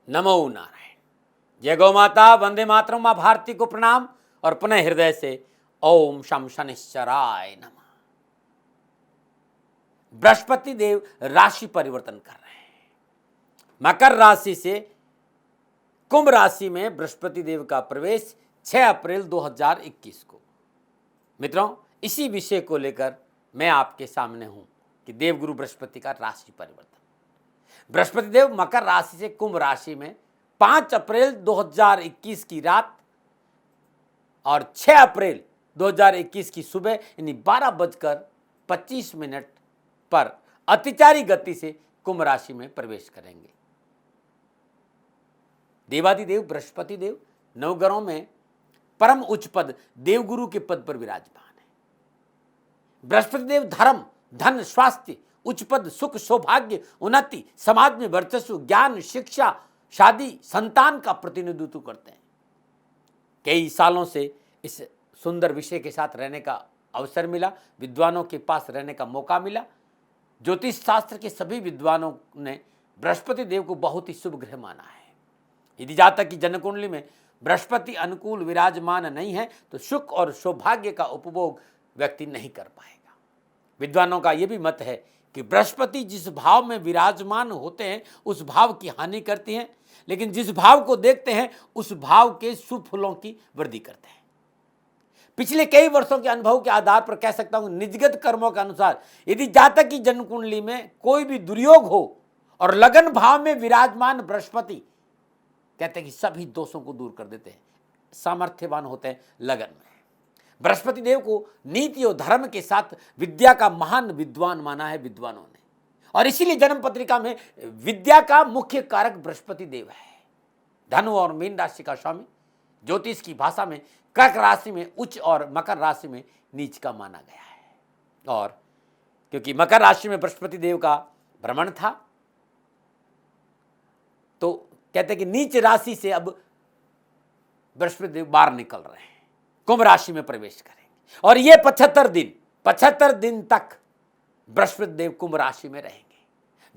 नमो नारायण। जय गौ माता, वंदे मातरम, माँ भारती को प्रणाम और पुनः हृदय से ओम शम शनिश्चराय नमः। बृहस्पति देव राशि परिवर्तन कर रहे हैं। मकर राशि से कुंभ राशि में बृहस्पति देव का प्रवेश 6 अप्रैल 2021 को। मित्रों, इसी विषय को लेकर मैं आपके सामने हूं कि देवगुरु बृहस्पति का राशि परिवर्तन। बृहस्पति देव मकर राशि से कुंभ राशि में 5 अप्रैल 2021 की रात और 6 अप्रैल 2021 की सुबह यानी 12:25 पर अतिचारी गति से कुंभ राशि में प्रवेश करेंगे। देवादिदेव बृहस्पति देव नवग्रहों में परम उच्च पद देवगुरु के पद पर विराजमान है। बृहस्पति देव धर्म, धन, स्वास्थ्य, उच्च पद, सुख, सौभाग्य, उन्नति, समाज में वर्चस्व, ज्ञान, शिक्षा, शादी, संतान का प्रतिनिधित्व करते हैं। कई सालों से इस सुंदर विषय के साथ रहने का अवसर मिला, विद्वानों के पास रहने का मौका मिला। ज्योतिष शास्त्र के सभी विद्वानों ने बृहस्पति देव को बहुत ही शुभ ग्रह माना है। यदि जातक की जन्म कुंडली में बृहस्पति अनुकूल विराजमान नहीं है तो सुख और सौभाग्य का उपभोग व्यक्ति नहीं कर पाएगा। विद्वानों का यह भी मत है कि बृहस्पति जिस भाव में विराजमान होते हैं उस भाव की हानि करती हैं, लेकिन जिस भाव को देखते हैं उस भाव के शुभ फलों की वृद्धि करते हैं। पिछले कई वर्षों के अनुभव के आधार पर कह सकता हूं, निजगत कर्मों के अनुसार यदि जातक की जन्म कुंडली में कोई भी दुर्योग हो और लगन भाव में विराजमान बृहस्पति कहते हैं कि सभी दोषों को दूर कर देते हैं, सामर्थ्यवान होते हैं लगन में। बृहस्पति देव को नीति और धर्म के साथ विद्या का महान विद्वान माना है विद्वानों ने, और इसीलिए जन्म पत्रिका में विद्या का मुख्य कारक बृहस्पति देव है। धनु और मीन राशि का स्वामी ज्योतिष की भाषा में कर्क राशि में उच्च और मकर राशि में नीच का माना गया है। और क्योंकि मकर राशि में बृहस्पति देव का भ्रमण था तो कहते हैं कि नीच राशि से अब बृहस्पति देव बाहर निकल रहे हैं, कुंभ राशि में प्रवेश करेंगे और ये 75 दिन तक बृहस्पति देव कुंभ राशि में रहेंगे।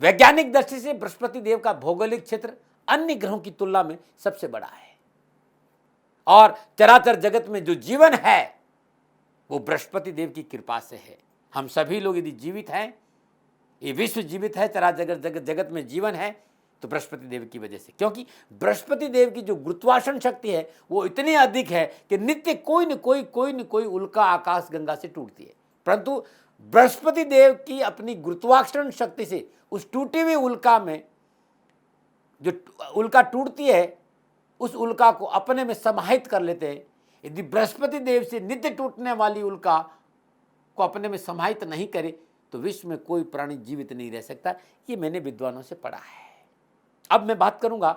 वैज्ञानिक दृष्टि से बृहस्पति देव का भौगोलिक क्षेत्र अन्य ग्रहों की तुलना में सबसे बड़ा है और चराचर जगत में जो जीवन है वो बृहस्पति देव की कृपा से है। हम सभी लोग यदि जीवित हैं, ये विश्व जीवित है, चराचर जगत में जीवन है तो बृहस्पति देव की वजह से, क्योंकि बृहस्पति देव की जो गुरुत्वाकर्षण शक्ति है वो इतनी अधिक है कि नित्य कोई न कोई उल्का आकाश गंगा से टूटती है, परंतु बृहस्पति देव की अपनी गुरुत्वाकर्षण शक्ति से उस टूटी हुई उल्का में जो उल्का टूटती है उस उल्का को अपने में समाहित कर लेते हैं। यदि बृहस्पति देव से नित्य टूटने वाली उल्का को अपने में समाहित नहीं करे तो विश्व में कोई प्राणी जीवित नहीं रह सकता। ये मैंने विद्वानों से पढ़ा है। अब मैं बात करूंगा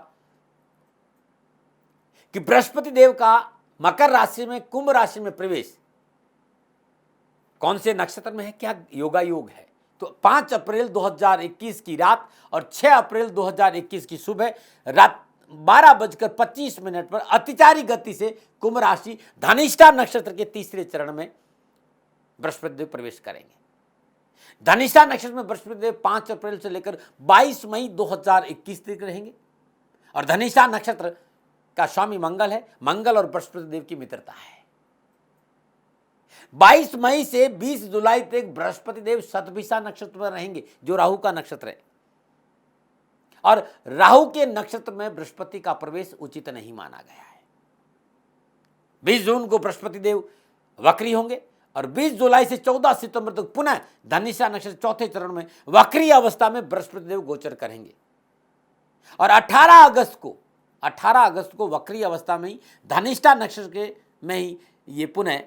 कि बृहस्पति देव का मकर राशि में कुंभ राशि में प्रवेश कौन से नक्षत्र में है, क्या योगा योग है। तो 5 अप्रैल 2021 की रात और 6 अप्रैल 2021 की सुबह रात 12:25 पर अतिचारी गति से कुंभ राशि धनिष्ठा नक्षत्र के तीसरे चरण में बृहस्पति देव प्रवेश करेंगे। धनिष्ठा नक्षत्र में बृहस्पति देव 5 अप्रैल से लेकर 22 मई 2021 तक रहेंगे और धनिष्ठा नक्षत्र का स्वामी मंगल है। मंगल और बृहस्पति देव की मित्रता है। 22 मई से 20 जुलाई तक बृहस्पति देव शतभिषा नक्षत्र में रहेंगे जो राहु का नक्षत्र है, और राहु के नक्षत्र में बृहस्पति का प्रवेश उचित नहीं माना गया है। 20 जून को बृहस्पति देव वक्री होंगे और 20 जुलाई से 14 सितंबर तक पुनः धनिष्ठा नक्षत्र चौथे चरण में वक्री अवस्था में बृहस्पति देव गोचर करेंगे और 18 अगस्त को वक्री अवस्था में ही धनिष्ठा नक्षत्र के में ही ये पुनः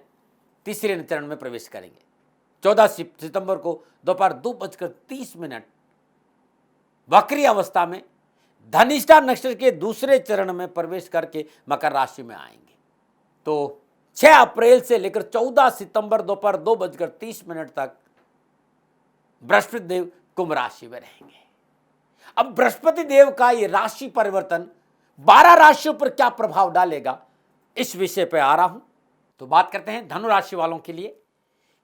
तीसरे चरण में प्रवेश करेंगे। 14 सितंबर को दोपहर 2:30 वक्री अवस्था में धनिष्ठा नक्षत्र के दूसरे चरण में प्रवेश करके मकर राशि में आएंगे। तो 6 अप्रैल से लेकर 14 सितंबर दोपहर 2:30 तक बृहस्पति देव कुंभ राशि में रहेंगे। अब बृहस्पति देव का ये राशि परिवर्तन 12 राशियों पर क्या प्रभाव डालेगा, इस विषय पर आ रहा हूं। तो बात करते हैं धनु राशि वालों के लिए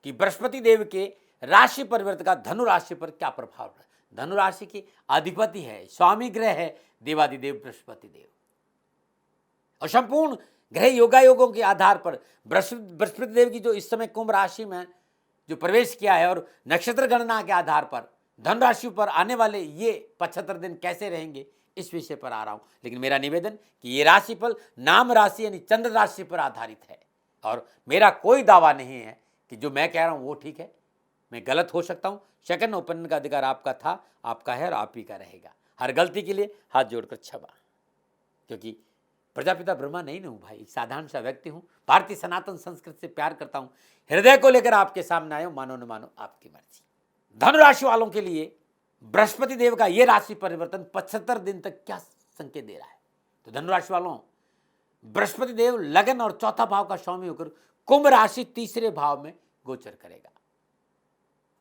कि बृहस्पति देव के राशि परिवर्तन का धनु राशि पर क्या प्रभाव है। धनु राशि के अधिपति है, स्वामी ग्रह है देवादिदेव बृहस्पति देव। और संपूर्ण ग्रह योगायोगों के आधार पर बृहस्पति देव की जो इस समय कुंभ राशि में जो प्रवेश किया है और नक्षत्र गणना के आधार पर धन राशि पर आने वाले ये 75 दिन कैसे रहेंगे, इस विषय पर आ रहा हूं। लेकिन मेरा निवेदन कि ये राशिफल नाम राशि यानी चंद्र राशि पर आधारित है और मेरा कोई दावा नहीं है कि जो मैं कह रहा हूं वो ठीक है। मैं गलत हो सकता हूं। सेकंड ओपिनियन का अधिकार आपका था, आपका है और आप ही का रहेगा। हर गलती के लिए हाथ जोड़कर क्षमा, क्योंकि प्रजापिता ब्रह्मा नहीं हूं भाई, साधारण सा व्यक्ति हूं। भारतीय सनातन संस्कृति से प्यार करता हूं, हृदय को लेकर आपके सामने आया हूं। मानो न मानो आपकी मर्जी। धनु राशि वालों के लिए बृहस्पति देव का यह राशि परिवर्तन 75 दिन तक क्या संकेत दे रहा है? तो धनु राशि वालों, बृहस्पति देव लगन और चौथा भाव का स्वामी होकर कुंभ राशि तीसरे भाव में गोचर करेगा।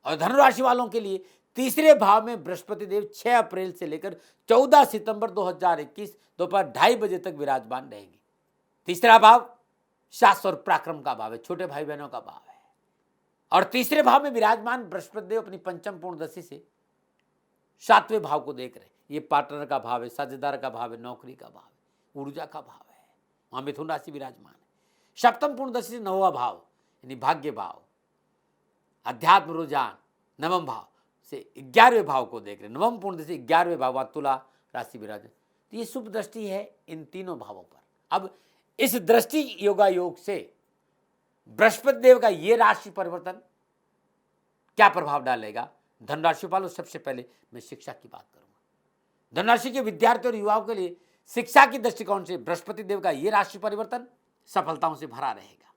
और धनु राशि वालों के लिए तीसरे भाव में बृहस्पति देव 6 अप्रैल से लेकर 14 सितंबर 2021 दोपहर 2:30 बजे तक विराजमान रहेंगे। तीसरा भाव शास्त्र और पराक्रम का भाव है, छोटे भाई बहनों का भाव है। और तीसरे भाव में विराजमान बृहस्पति देव अपनी पंचम पूर्णदशा से 7वें भाव को देख रहे हैं। ये पार्टनर का भाव है, साझेदार का भाव है, नौकरी का भाव है, ऊर्जा का भाव है। वहां मिथुन राशि विराजमान है। सप्तम पूर्णदशा से 9वां भाव यानी भाग्य भाव, अध्यात्म रुझान, नवम भाव से 11वें भाव को देख रहे हैं। नवम पूर्णदशा से 11वें भाव तुला राशि विराजमान। तो ये शुभ दृष्टि है इन तीनों भावों पर। अब इस दृष्टि योगा योग से बृहस्पति देव का ये राशि परिवर्तन क्या प्रभाव डालेगा धन राशि वालों? सबसे पहले मैं शिक्षा की बात करूंगा। धन राशि के विद्यार्थियों और युवाओं के लिए शिक्षा की दृष्टिकोण से बृहस्पति देव का ये राशि परिवर्तन सफलताओं से भरा रहेगा।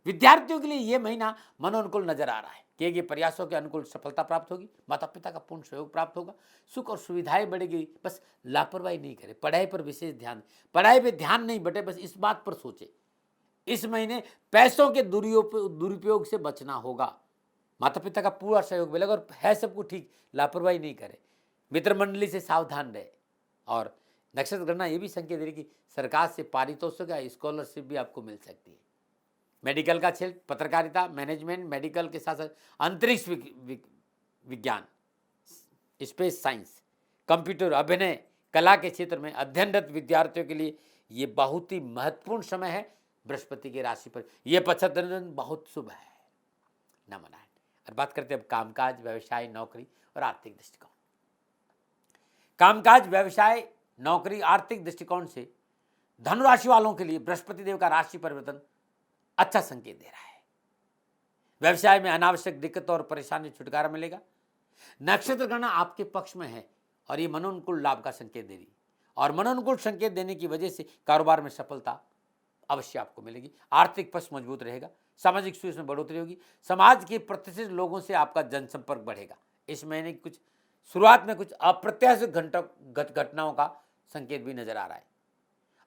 विद्यार्थियों के लिए यह महीना मनोनुकूल नजर आ रहा है। किए गए प्रयासों के अनुकूल सफलता प्राप्त होगी, माता पिता का पूर्ण सहयोग प्राप्त होगा, सुख और सुविधाएं बढ़ेगी। बस लापरवाही नहीं करें, पढ़ाई पर विशेष ध्यान, पढ़ाई पे ध्यान नहीं बटे, बस इस बात पर सोचे इस महीने पैसों के दुरुपयोग से बचना होगा। माता पिता का पूरा सहयोग मिलेगा और है सब कुछ ठीक, लापरवाही नहीं करें। मित्र मंडली से सावधान रहे। और नक्षत्र गणना ये भी संकेत दे रही कि सरकार से पारितोषिक या स्कॉलरशिप भी आपको मिल सकती है। मेडिकल का क्षेत्र, पत्रकारिता, मैनेजमेंट, मेडिकल के साथ साथ अंतरिक्ष विज्ञान, स्पेस साइंस, कंप्यूटर, अभिनय, कला के क्षेत्र में अध्ययनरत विद्यार्थियों के लिए ये बहुत ही महत्वपूर्ण समय है। बृहस्पति की राशि पर यह 75 दिन बहुत शुभ है। नमन। और बात करते हैं अब कामकाज, व्यवसाय, नौकरी और आर्थिक दृष्टिकोण। कामकाज, व्यवसाय, नौकरी, आर्थिक दृष्टिकोण से धनु राशि वालों के लिए बृहस्पति देव का राशि परिवर्तन अच्छा संकेत दे रहा है। व्यवसाय में अनावश्यक दिक्कतों और परेशानी छुटकारा मिलेगा। नक्षत्र गणना आपके पक्ष में है और ये मनोनुकूल लाभ का संकेत दे रही है। और मनोनुकूल संकेत देने की वजह से कारोबार में सफलता अवश्य आपको मिलेगी। आर्थिक पक्ष मजबूत रहेगा। सामाजिक सुख में बढ़ोतरी होगी। समाज के प्रतिष्ठित लोगों से आपका जनसंपर्क बढ़ेगा। इस महीने की कुछ शुरुआत में कुछ अप्रत्याशित घटनाओं का संकेत भी नजर आ रहा है।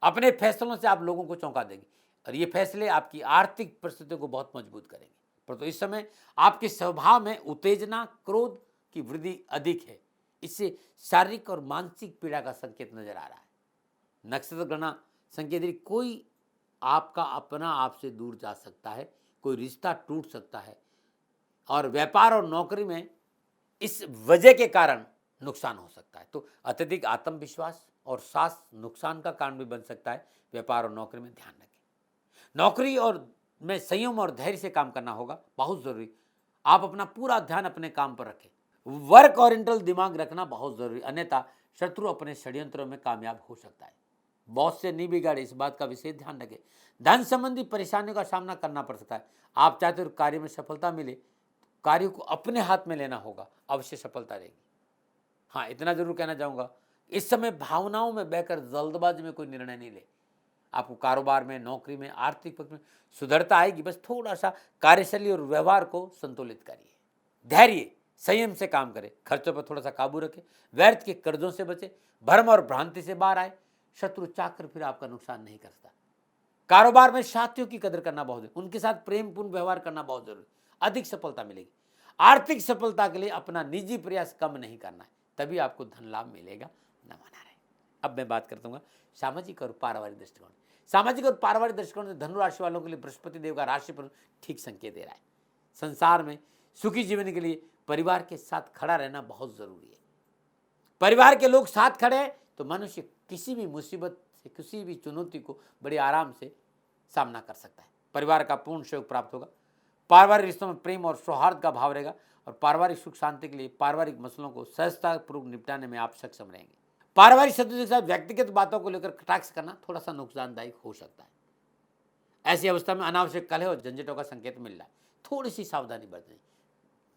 अपने फैसलों से आप लोगों को चौंका देंगे और ये फैसले आपकी आर्थिक परिस्थितियों को बहुत मजबूत करेंगे। परंतु इस समय आपके स्वभाव में उत्तेजना, क्रोध की वृद्धि अधिक है। इससे शारीरिक और मानसिक पीड़ा का संकेत नजर आ रहा है। नक्षत्र गणना संकेत कोई आपका अपना आपसे दूर जा सकता है, कोई रिश्ता टूट सकता है और व्यापार और नौकरी में इस वजह के कारण नुकसान हो सकता है। तो अत्यधिक आत्मविश्वास और सांस नुकसान का कारण भी बन सकता है। व्यापार और नौकरी में ध्यान रखें। नौकरी और में संयम और धैर्य से काम करना होगा, बहुत जरूरी। आप अपना पूरा ध्यान अपने काम पर रखें। वर्क ओरिएंटल दिमाग रखना बहुत जरूरी, अन्यथा शत्रु अपने षड्यंत्रों में कामयाब हो सकता है। बॉस से नहीं बिगाड़े, इस बात का विशेष ध्यान रखें। धन संबंधी परेशानियों का सामना करना पड़ सकता है। आप चाहते हो कार्य में सफलता मिले, कार्य को अपने हाथ में लेना होगा, अवश्य सफलता रहेगी। हाँ, इतना जरूर कहना चाहूँगा, इस समय भावनाओं में बहकर जल्दबाजी में कोई निर्णय नहीं ले। आपको कारोबार में, नौकरी में, आर्थिक पक्ष में सुधरता आएगी। बस थोड़ा सा कार्यशैली और व्यवहार को संतुलित करिए। धैर्य, संयम से काम करें। खर्चों पर थोड़ा सा काबू रखें। व्यर्थ के कर्जों से बचें। भ्रम और भ्रांति से बाहर आए। शत्रु चाहकर फिर आपका नुकसान नहीं कर सकता। कारोबार में साथियों की कदर करना बहुत जरूरी, उनके साथ प्रेमपूर्ण व्यवहार करना बहुत जरूरी, अधिक सफलता मिलेगी। आर्थिक सफलता के लिए अपना निजी प्रयास कम नहीं करना है, तभी आपको धन लाभ मिलेगा। न मना रहे। अब मैं बात करता हूँ सामाजिक और पारिवारिक दृष्टिकोण। सामाजिक और पारिवारिक दृष्टिकोण से धनु राशि वालों के लिए बृहस्पति देव का राशि पर ठीक संकेत दे रहा है। संसार में सुखी जीवन के लिए परिवार के साथ खड़ा रहना बहुत जरूरी है। परिवार के लोग साथ खड़े हैं तो मनुष्य किसी भी मुसीबत से, किसी भी चुनौती को बड़े आराम से सामना कर सकता है। परिवार का पूर्ण सहयोग प्राप्त होगा। पारिवारिक रिश्तों में प्रेम और सौहार्द का भाव रहेगा और पारिवारिक सुख शांति के लिए पारिवारिक मसलों को सहजतापूर्वक निपटाने में आप सक्षम रहेंगे। पारिवारिक सदस्यों के साथ व्यक्तिगत बातों को लेकर कटाक्ष करना थोड़ा सा नुकसानदायक हो सकता है। ऐसी अवस्था में अनावश्यक कलह और झंझटों का संकेत मिल रहा है। थोड़ी सी सावधानी बरतनी,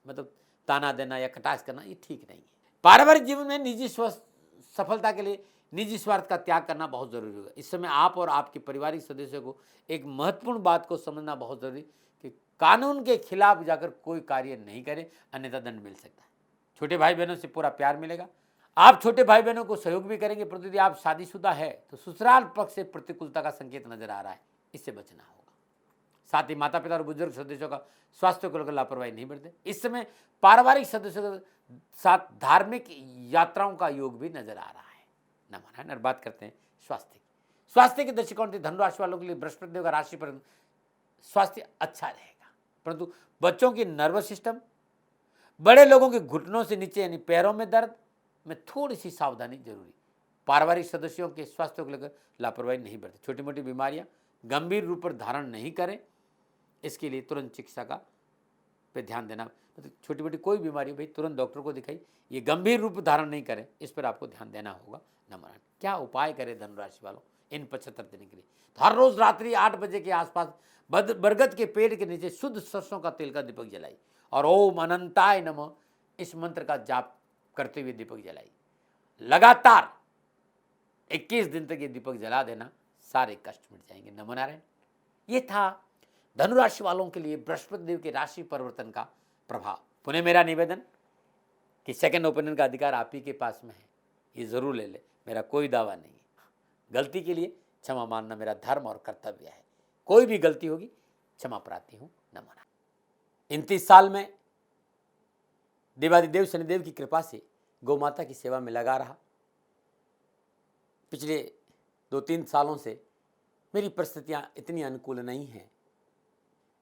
मतलब ताना देना या कटाक्ष करना ये ठीक नहीं है। पारिवारिक जीवन में निजी सफलता के लिए निजी स्वार्थ का त्याग करना बहुत जरूरी होगा। इस समय आप और आपके पारिवारिक सदस्यों को एक महत्वपूर्ण बात को समझना बहुत जरूरी कि कानून के खिलाफ जाकर कोई कार्य नहीं करे, अन्यथा दंड मिल सकता है। छोटे भाई बहनों से पूरा प्यार मिलेगा। आप छोटे भाई बहनों को सहयोग भी करेंगे, परंतु यदि आप शादीशुदा है तो ससुराल पक्ष से प्रतिकूलता का संकेत नजर आ रहा है, इससे बचना होगा। साथ ही माता पिता और बुजुर्ग सदस्यों का स्वास्थ्य को लेकर लापरवाही नहीं बरते। इस समय पारिवारिक सदस्यों के साथ धार्मिक यात्राओं का योग भी नजर आ रहा है। नमन। और बात करते हैं स्वास्थ्य की। स्वास्थ्य के दृष्टिकोण से धनु राशि वालों के लिए बृहस्पति देव का राशि पर स्वास्थ्य अच्छा रहेगा, परंतु बच्चों की नर्वस सिस्टम, बड़े लोगों के घुटनों से नीचे यानी पैरों में दर्द में थोड़ी सी सावधानी जरूरी। पारिवारिक सदस्यों के स्वास्थ्य को लेकर लापरवाही नहीं बरते। छोटी मोटी बीमारियां गंभीर रूप पर धारण नहीं करें, इसके लिए तुरंत चिकित्सा का पे ध्यान देना। मतलब छोटी मोटी कोई बीमारी भाई तुरंत डॉक्टर को दिखाई, ये गंभीर रूप धारण नहीं करें, इस पर आपको ध्यान देना होगा। नंबर 8, क्या उपाय करें धनुराशि वालों इन 75 दिन के लिए? तो हर रोज रात्रि 8 बजे के आसपास बरगद के पेड़ के नीचे शुद्ध सरसों का तेल का दीपक जलाई और ओम अनंताय नमः इस मंत्र का जाप करते हुए दीपक जलाई। लगातार 21 दिन तक ये दीपक जला देना, सारे कष्ट मिट जाएंगे। नमो नारायण। ये था धनुराशि वालों के लिए बृहस्पति देव के राशि परिवर्तन का प्रभाव। पुनः मेरा निवेदन कि सेकंड ओपिनियन का अधिकार आप ही के पास में है, ये जरूर ले ले। मेरा कोई दावा नहीं है। गलती के लिए क्षमा मानना मेरा धर्म और कर्तव्य है। कोई भी गलती होगी क्षमा प्रार्थी हूं। नमो नारायण। इन 30 साल में देवादिदेव शनिदेव की कृपा से गौ माता की सेवा में लगा रहा। पिछले 2-3 सालों से मेरी परिस्थितियां इतनी अनुकूल नहीं हैं।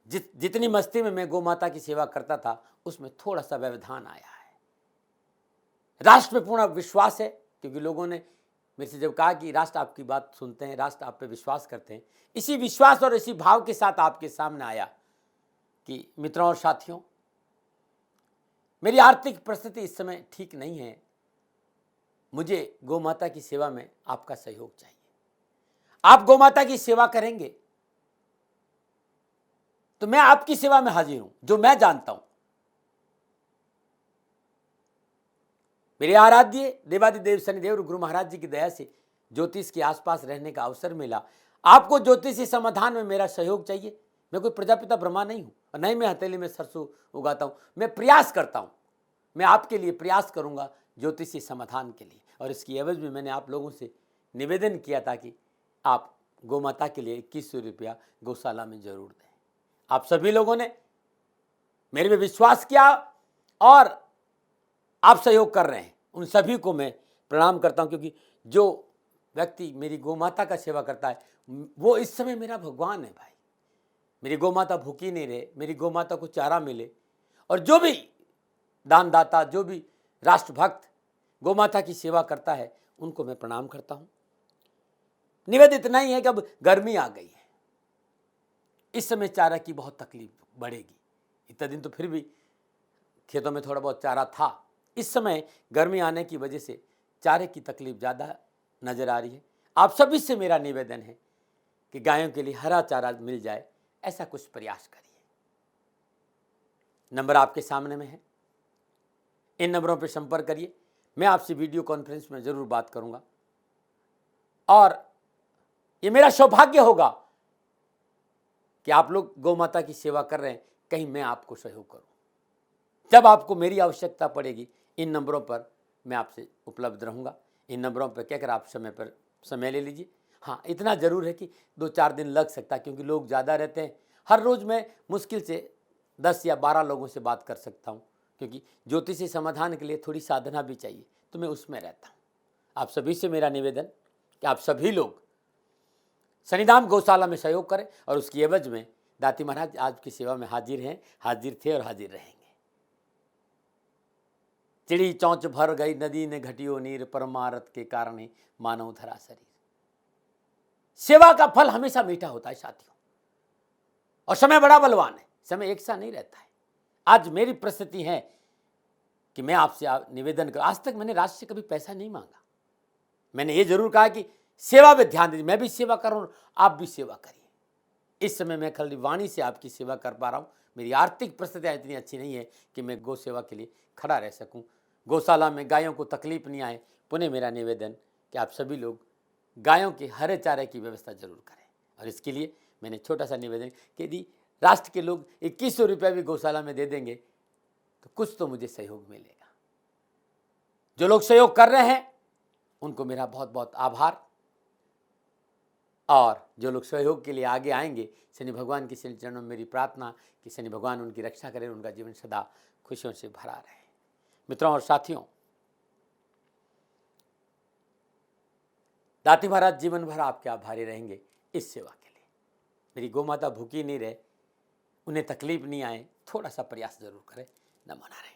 जितनी मस्ती में मैं गौ माता की सेवा करता था उसमें थोड़ा सा व्यवधान आया है। राष्ट्र पे पूर्ण विश्वास है, क्योंकि लोगों ने मेरे से जब कहा कि राष्ट्र आपकी बात सुनते हैं, राष्ट्र आप पे विश्वास करते हैं, इसी विश्वास और इसी भाव के साथ आपके सामने आया कि मित्रों और साथियों, मेरी आर्थिक परिस्थिति इस समय ठीक नहीं है, मुझे गौ माता की सेवा में आपका सहयोग चाहिए। आप गौ माता की सेवा करेंगे तो मैं आपकी सेवा में हाजिर हूं। जो मैं जानता हूं, मेरे आराध्य देवादिदेव शनिदेव गुरु महाराज जी की दया से ज्योतिष के आसपास रहने का अवसर मिला। आपको ज्योतिषी समाधान में मेरा सहयोग चाहिए। मैं कोई प्रजापिता ब्रह्मा नहीं हूं और नहीं मैं हथेली में सरसों उगाता हूं। मैं प्रयास करता हूं, मैं आपके लिए प्रयास करूंगा ज्योतिषी समाधान के लिए। और इसकी एवज में मैंने आप लोगों से निवेदन किया था कि आप गौ माता के लिए 2100 रुपया गौशाला में जरूर दें। आप सभी लोगों ने मेरे पे विश्वास किया और आप सहयोग कर रहे हैं। उन सभी को मैं प्रणाम करता हूं, क्योंकि जो व्यक्ति मेरी गौ माता का सेवा करता है वो इस समय मेरा भगवान है भाई। मेरी गौ माता भूखी नहीं रहे, मेरी गौ माता को चारा मिले। और जो भी दानदाता, जो भी राष्ट्रभक्त गौ माता की सेवा करता है, उनको मैं प्रणाम करता हूं। निवेदन इतना ही है कि अब गर्मी आ गई है, इस समय चारा की बहुत तकलीफ बढ़ेगी। इतना दिन तो फिर भी खेतों में थोड़ा बहुत चारा था, इस समय गर्मी आने की वजह से चारे की तकलीफ ज़्यादा नज़र आ रही है। आप सभी से मेरा निवेदन है कि गायों के लिए हरा चारा मिल जाए, ऐसा कुछ प्रयास करिए। नंबर आपके सामने में है, इन नंबरों पर संपर्क करिए। मैं आपसे वीडियो कॉन्फ्रेंस में ज़रूर बात करूंगा और ये मेरा सौभाग्य होगा कि आप लोग गौ माता की सेवा कर रहे हैं, कहीं मैं आपको सहयोग करूं। जब आपको मेरी आवश्यकता पड़ेगी, इन नंबरों पर मैं आपसे उपलब्ध रहूंगा। इन नंबरों पर कहकर आप समय पर समय ले लीजिए। हाँ, इतना ज़रूर है कि 2-4 दिन लग सकता है, क्योंकि लोग ज़्यादा रहते हैं। हर रोज़ मैं मुश्किल से 10 या 12 लोगों से बात कर सकता हूँ, क्योंकि ज्योतिषी समाधान के लिए थोड़ी साधना भी चाहिए, तो मैं उसमें रहता हूँ। आप सभी से मेरा निवेदन कि आप सभी लोग शनिधाम गौशाला में सहयोग करें और उसकी एवज में दाती महाराज आज की सेवा में हाजिर हैं, हाजिर थे और हाजिर रहेंगे। चिड़ी चौंच भर गई नदी ने घटियो नीर, परमारथ के कारण ही मानव धरा शरीर। सेवा का फल हमेशा मीठा होता है साथियों, और समय बड़ा बलवान है, समय एक सा नहीं रहता है। आज मेरी परिस्थिति है कि मैं आपसे निवेदन कर, आज तक मैंने राष्ट्र से कभी पैसा नहीं मांगा। मैंने ये जरूर कहा कि सेवा पे ध्यान दीजिए, मैं भी सेवा कर रहा हूं, आप भी सेवा करिए। इस समय मैं खाली वाणी से आपकी सेवा कर पा रहा हूं। मेरी आर्थिक परिस्थितियां इतनी अच्छी नहीं है कि मैं गौ सेवा के लिए खड़ा रह सकूं। गौशाला में गायों को तकलीफ नहीं आए। पुनः मेरा निवेदन कि आप सभी लोग गायों के हरे चारे की व्यवस्था जरूर करें, और इसके लिए मैंने छोटा सा निवेदन कि यदि राष्ट्र के लोग 2100 रुपया भी गौशाला में दे देंगे तो कुछ तो मुझे सहयोग मिलेगा। जो लोग सहयोग कर रहे हैं उनको मेरा बहुत बहुत आभार, और जो लोग सहयोग के लिए आगे आएंगे, शनि भगवान के श्री चरणों में मेरी प्रार्थना कि शनि भगवान उनकी रक्षा करें, उनका जीवन सदा खुशियों से भरा रहे। मित्रों और साथियों, दाती महाराज जीवन भर आपके आभारी रहेंगे इस सेवा के लिए। मेरी गौ माता भूखी नहीं रहे, उन्हें तकलीफ नहीं आए, थोड़ा सा प्रयास जरूर करें। नमो नारायण।